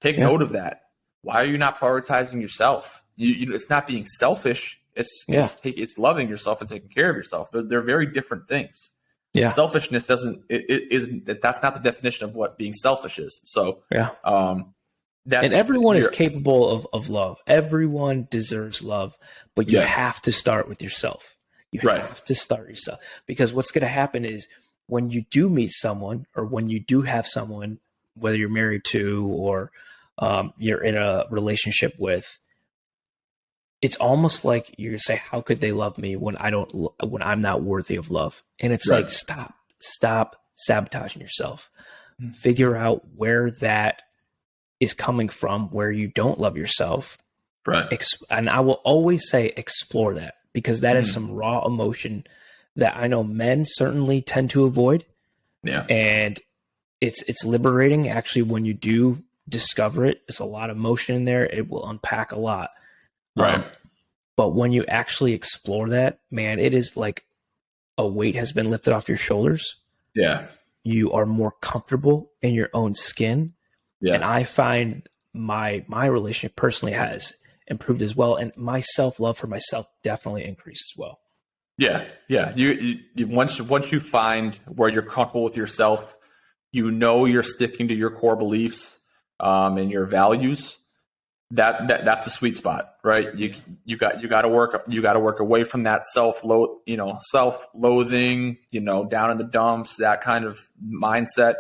Take note of that. Why are you not prioritizing yourself? It's not being selfish. It's loving yourself and taking care of yourself. They're very different things. Yeah. Selfishness that's not the definition of what being selfish is. So and everyone is capable of love. Everyone deserves love, but you have to start with yourself. You have to start yourself, because what's going to happen is when you do meet someone, or when you do have someone, whether you're married to or you're in a relationship with, it's almost like you're gonna say, how could they love me when I'm not worthy of love? And it's like, stop sabotaging yourself. Figure out where that is coming from, where you don't love yourself. Right. And I will always say, explore that, because that is some raw emotion that I know men certainly tend to avoid. Yeah. And it's liberating actually when you do discover it. There's a lot of emotion in there. It will unpack a lot. Right. But when you actually explore that, man, it is like a weight has been lifted off your shoulders. Yeah. You are more comfortable in your own skin. Yeah. And I find my relationship personally has improved as well. And my self-love for myself definitely increased as well. Yeah. Yeah. You once you find where you're comfortable with yourself, you're sticking to your core beliefs and your values. That's the sweet spot, right? You got to work away from that self-loathing, down in the dumps, that kind of mindset.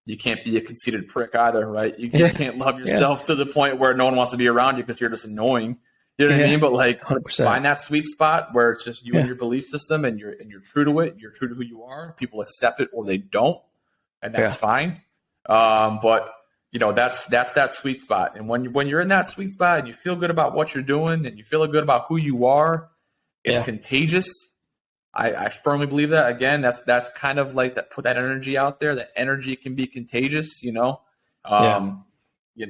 You can't be a conceited prick either, right? You can't love yourself to the point where no one wants to be around you because you're just annoying. You know what I mean? But 100%. Find that sweet spot where it's just you and your belief system, and you're true to it. You're true to who you are. People accept it or they don't, and that's fine. But that's that sweet spot. And when you're in that sweet spot and you feel good about what you're doing and you feel good about who you are, it's contagious. I firmly believe that. Again, that's kind of like that. Put that energy out there. That energy can be contagious,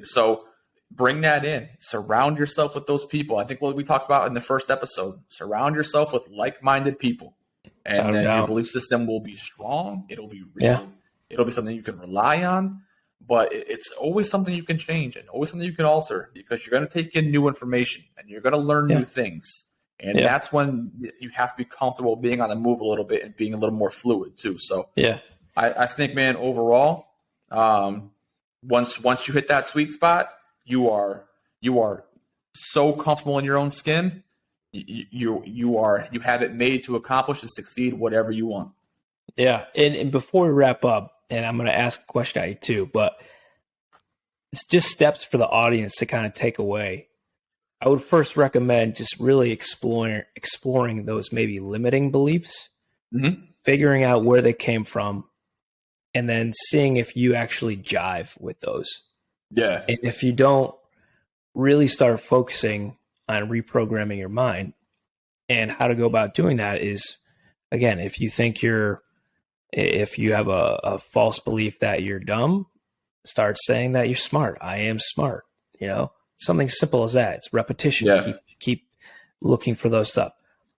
So bring that in. Surround yourself with those people. I think what we talked about in the first episode. Surround yourself with like-minded people, and then your belief system will be strong. It'll be real. It'll be something you can rely on. But it's always something you can change and always something you can alter, because you're going to take in new information and you're going to learn new things. And that's when you have to be comfortable being on the move a little bit and being a little more fluid too. So I think, man, overall, once you hit that sweet spot, you are so comfortable in your own skin. You have it made to accomplish and succeed whatever you want. Yeah. And before we wrap up, and I'm going to ask a question at you too, but it's just steps for the audience to kind of take away. I would first recommend just really exploring those maybe limiting beliefs, figuring out where they came from, and then seeing if you actually jive with those. Yeah. And if you don't, really start focusing on reprogramming your mind And how to go about doing that is, again, if you have a false belief that you're dumb, start saying that you're smart. I am smart. Something simple as that. It's repetition. Yeah. Keep looking for those stuff.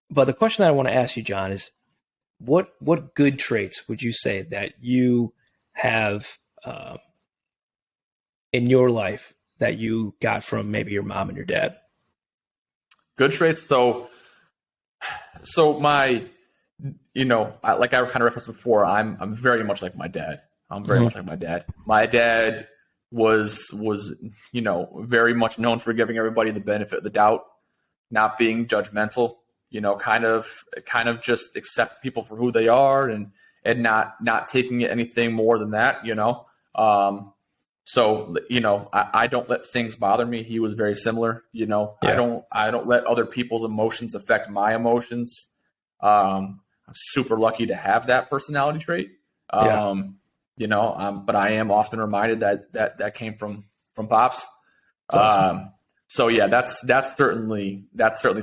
But the question that I want to ask you, John, is what good traits would you say that you have in your life that you got from maybe your mom and your dad? Good traits. So my, like I kind of referenced before, I'm very much like my dad. I'm very much like my dad. My dad was very much known for giving everybody the benefit of the doubt, not being judgmental, kind of just accept people for who they are and not taking it anything more than that, So, I don't let things bother me. He was very similar, Yeah. I don't let other people's emotions affect my emotions. I'm super lucky to have that personality trait. But I am often reminded that came from Pops. Awesome. So yeah, that's certainly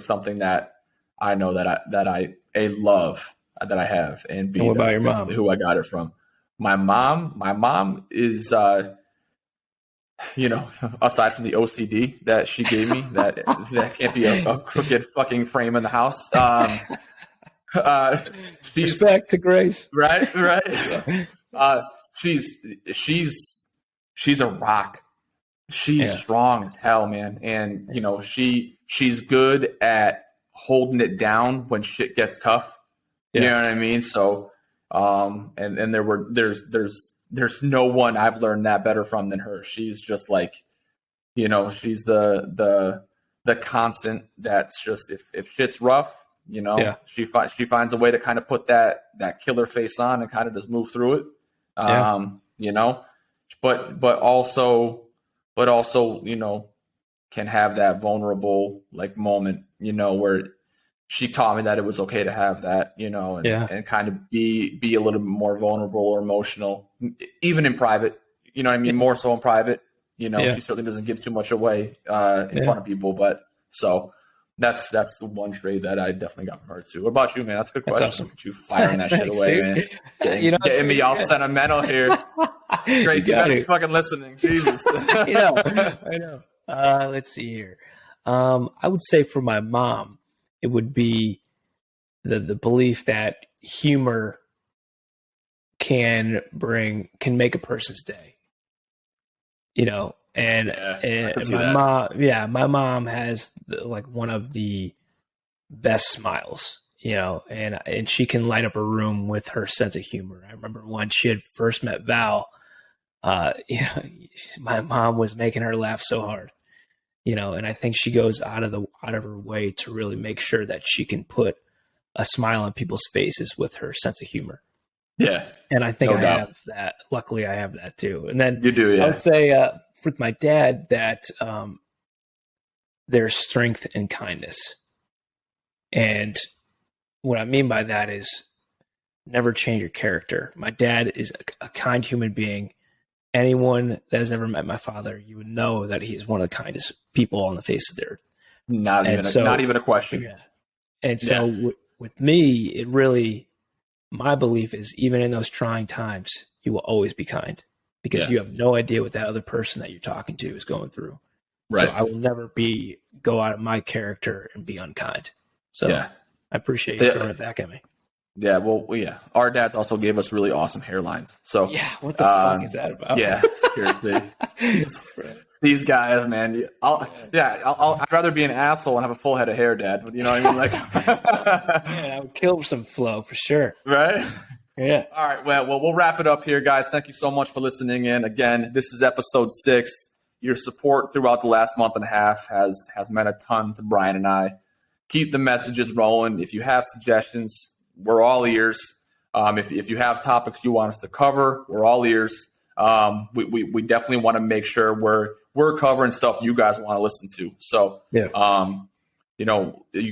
something that I know that I love that I have, and what about your mom? Who I got it from. My mom is, aside from the OCD that she gave me, that can't be a crooked fucking frame in the house. Respect to Grace. Right. She's a rock. She's strong as hell, man. And she's good at holding it down when shit gets tough. You know what I mean? So, and there's no one I've learned that better from than her. She's just like, she's the constant that's just, if shit's rough, she finds a way to kind of put that killer face on and kind of just move through it. But also, can have that vulnerable like moment, where she taught me that it was okay to have that, and kind of be a little bit more vulnerable or emotional, even in private, more so in private, she certainly doesn't give too much away in front of people, but so that's the one trait that I definitely got from her too. What about you, man? That's a good question. Awesome. Look at you firing that shit away, dude. Man. Getting me all sentimental here. Grace, you gotta be fucking listening. Jesus. I know. Let's see here. I would say for my mom, it would be the belief that humor can make a person's day. And my mom has like one of the best smiles, and she can light up a room with her sense of humor. I remember when she had first met Val, my mom was making her laugh so hard, and I think she goes out of her way to really make sure that she can put a smile on people's faces with her sense of humor. Yeah. And I think I have that. Luckily I have that too. And then you do, yeah. I would say, with my dad, that there's strength and kindness. And what I mean by that is never change your character. My dad is a kind human being. Anyone that has ever met my father, you would know that he is one of the kindest people on the face of the earth. Not even a question. Yeah. And so with me, it really, my belief is even in those trying times, you will always be kind. Because you have no idea what that other person that you're talking to is going through. Right. So I will never go out of my character and be unkind. So I appreciate you throwing it back at me. Yeah, well, yeah. Our dads also gave us really awesome hairlines. So what the fuck is that about? Yeah, seriously. These guys, man. I'd rather be an asshole and have a full head of hair, Dad. You know what I mean? Like, man, I would kill some flow for sure. Right? Yeah. All right. Well, we'll wrap it up here, guys. Thank you so much for listening in. Again, this is episode 6. Your support throughout the last month and a half has meant a ton to Brian and I. Keep the messages rolling. If you have suggestions, we're all ears. If you have topics you want us to cover, we're all ears. We definitely want to make sure we're covering stuff you guys want to listen to. So, you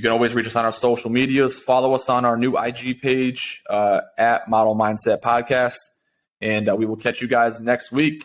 can always reach us on our social medias. Follow us on our new IG page at Model Mindset Podcast. And we will catch you guys next week.